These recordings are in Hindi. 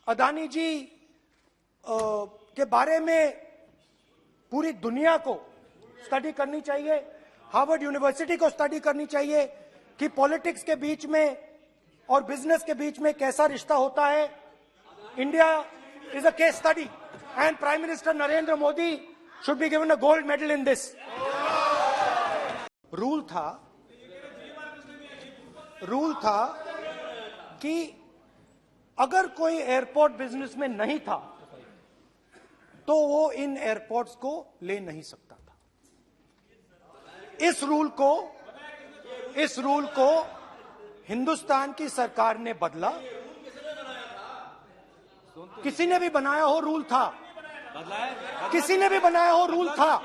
अदानी जी के बारे में पूरी दुनिया को स्टडी करनी चाहिए, हार्वर्ड यूनिवर्सिटी को स्टडी करनी चाहिए कि पॉलिटिक्स के बीच में और बिजनेस के बीच में कैसा रिश्ता होता है। India is a case study and prime minister Narendra Modi should be given a gold medal in this. Rule था कि अगर कोई एयरपोर्ट बिजनेस में नहीं था तो वो इन एयरपोर्ट्स को ले नहीं सकता था। इस रूल को हिंदुस्तान की सरकार ने बदला। किसी ने भी बनाया हो रूल था, किसी ने भी बनाया हो रूल था।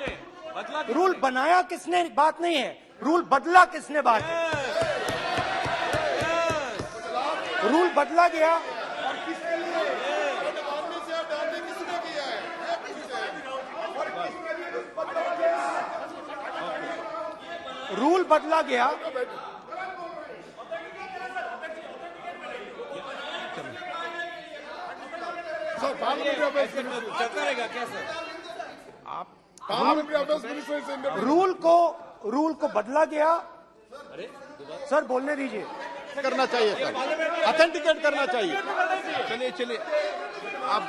रूल बनाया किसने बात नहीं है, रूल बदला किसने बात है। रूल बदला गया, रूल बदला गया। सर चलता रहेगा क्या सर? आप रूल को बदला गया। सर बोलने दीजिए। करना चाहिए सर, ऑथेंटिकेट करना चाहिए। चलिए आप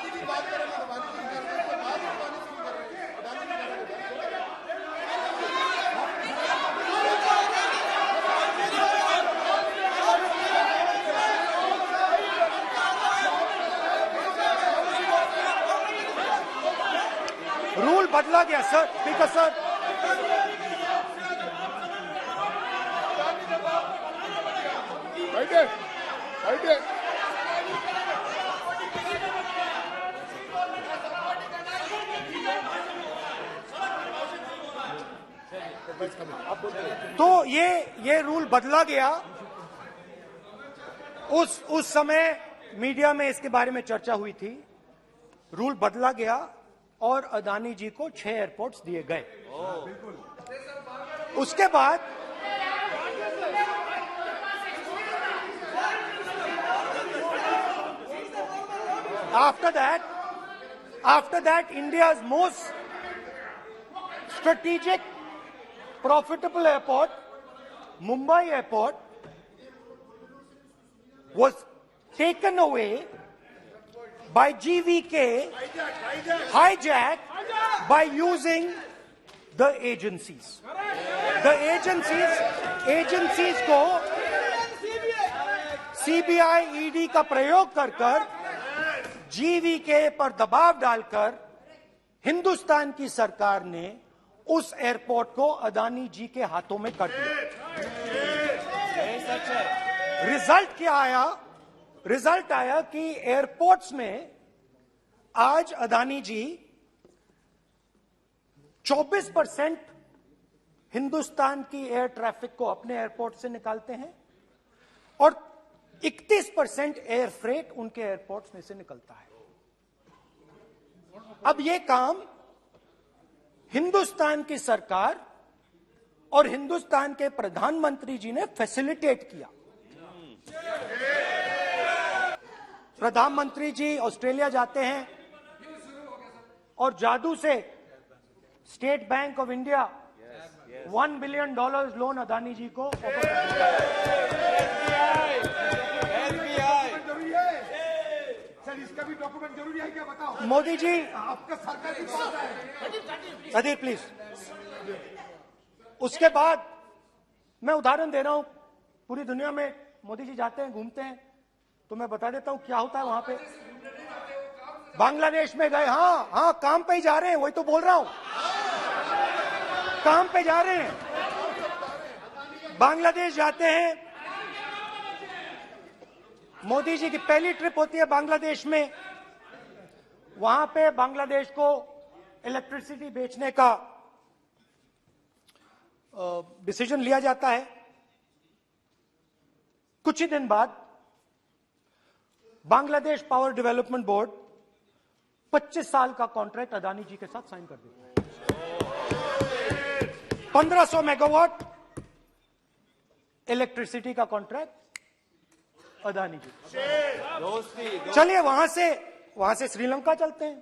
रूल बदला गया सर, स्पीकर सर। बैठे तो ये रूल बदला गया। उस समय मीडिया में इसके बारे में चर्चा हुई थी। रूल बदला गया और अदानी जी को 6 एयरपोर्ट्स दिए गए। उसके बाद after that India's most strategic profitable airport, Mumbai airport, was taken away by GVK, hijacked by using the agencies. The agencies को CBI, ED का प्रयोग कर GVK पर दबाव डालकर हिंदुस्तान की सरकार ने उस एयरपोर्ट को अदानी जी के हाथों में कर दिया। रिजल्ट क्या आया? रिजल्ट आया कि एयरपोर्ट्स में आज अदानी जी 24% हिंदुस्तान की एयर ट्रैफिक को अपने एयरपोर्ट से निकालते हैं और 31% एयर फ्रेट उनके एयरपोर्ट्स में से निकलता है। अब यह काम हिंदुस्तान की सरकार और हिंदुस्तान के प्रधानमंत्री जी ने फैसिलिटेट किया। प्रधानमंत्री जी ऑस्ट्रेलिया जाते हैं और जादू से State Bank of India $1 billion loan Adani ji को सर, इसका भी डॉक्यूमेंट जरूरी है क्या बताओ? मोदी जी आपका सरकार के पास है। अधीर प्लीज। उसके बाद मैं उदाहरण दे रहा हूं, पूरी दुनिया में मोदी जी जाते हैं, घूमते हैं, तो मैं बता देता हूं क्या होता है वहां पे। बांग्लादेश में गए, हाँ काम पे ही जा रहे हैं, वही तो बोल रहा हूं, काम पे जा रहे हैं। बांग्लादेश जाते हैं, मोदी जी की पहली ट्रिप होती है बांग्लादेश में। वहां पे बांग्लादेश को इलेक्ट्रिसिटी बेचने का डिसीजन लिया जाता है। कुछ ही दिन बाद बांग्लादेश पावर डेवलपमेंट बोर्ड 25 साल का कॉन्ट्रैक्ट अदानी जी के साथ साइन कर देता है। 1500 मेगावाट इलेक्ट्रिसिटी का कॉन्ट्रैक्ट अदानी जी। चलिए वहां से श्रीलंका चलते हैं।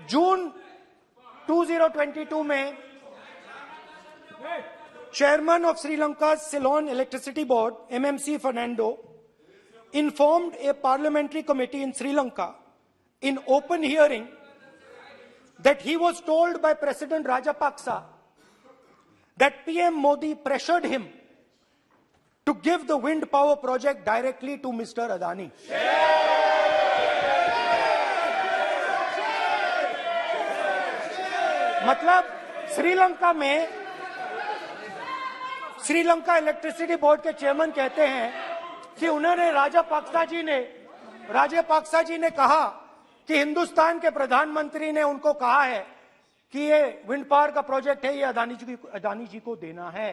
जून 2022 में chairman of Sri Lanka Ceylon electricity board MMC Fernando informed a parliamentary committee in Sri Lanka in open hearing that he was told by President Rajapaksa that PM Modi pressured him to give the wind power project directly to Mr. Adani. मतलब श्रीलंका इलेक्ट्रिसिटी बोर्ड के चेयरमैन कहते हैं कि उन्होंने राजापाक्सा जी ने कहा कि हिंदुस्तान के प्रधानमंत्री ने उनको कहा है कि ये विंड पावर का प्रोजेक्ट है, ये अदानी जी को देना है।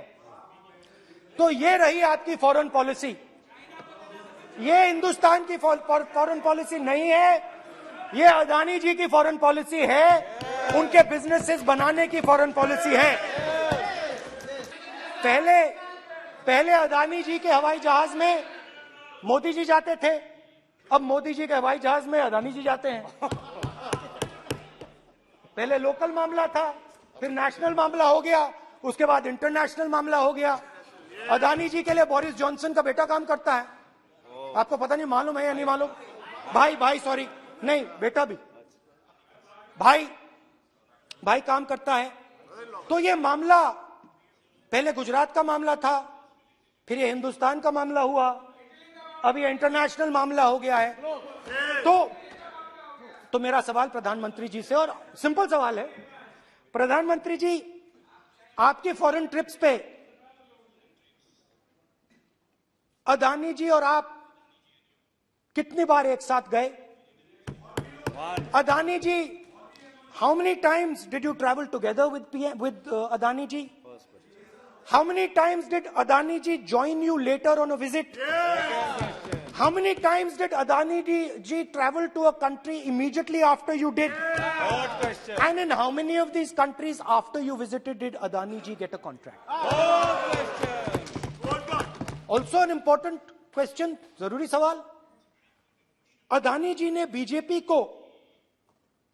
तो ये रही आपकी फॉरेन पॉलिसी। ये हिंदुस्तान की फॉरेन पॉलिसी नहीं है, ये अदानी जी की फॉरेन पॉलिसी है, उनके बिजनेसेस बनाने की फॉरेन पॉलिसी है। पहले अदानी जी के हवाई जहाज में मोदी जी जाते थे, अब मोदी जी के हवाई जहाज में अदानी जी जाते हैं। पहले लोकल मामला था, फिर नेशनल मामला हो गया, उसके बाद इंटरनेशनल मामला हो गया। अदानी जी के लिए बोरिस जॉनसन का बेटा काम करता है, आपको पता नहीं मालूम है या नहीं मालूम? भाई सॉरी, नहीं बेटा भी, भाई काम करता है। तो ये मामला पहले गुजरात का मामला था, फिर ये हिंदुस्तान का मामला हुआ, अब ये इंटरनेशनल मामला हो गया है। तो मेरा सवाल प्रधानमंत्री जी से, और सिंपल सवाल है, प्रधानमंत्री जी आपकी फॉरेन ट्रिप्स पे अदानी जी और आप कितनी बार एक साथ गए? Adani ji, how many times did you travel together with Adani ji? How many times did Adani ji join you later on a visit? How many times did Adani ji travel to a country immediately after you did? And in how many of these countries after you visited did Adani ji get a contract? Also an important question, जरूरी सवाल, अदानी जी ने बीजेपी को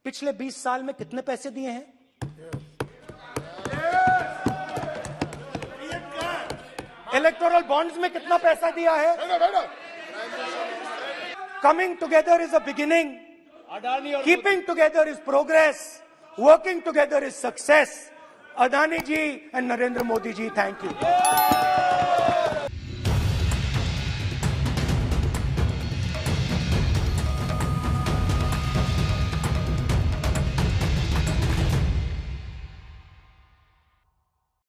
पिछले 20 साल में कितने पैसे दिए हैं? इलेक्टोरल बॉन्ड्स में कितना पैसा दिया है? Coming together is a beginning, keeping together is progress, working together is success. Adani ji and Narendra Modi ji, thank you.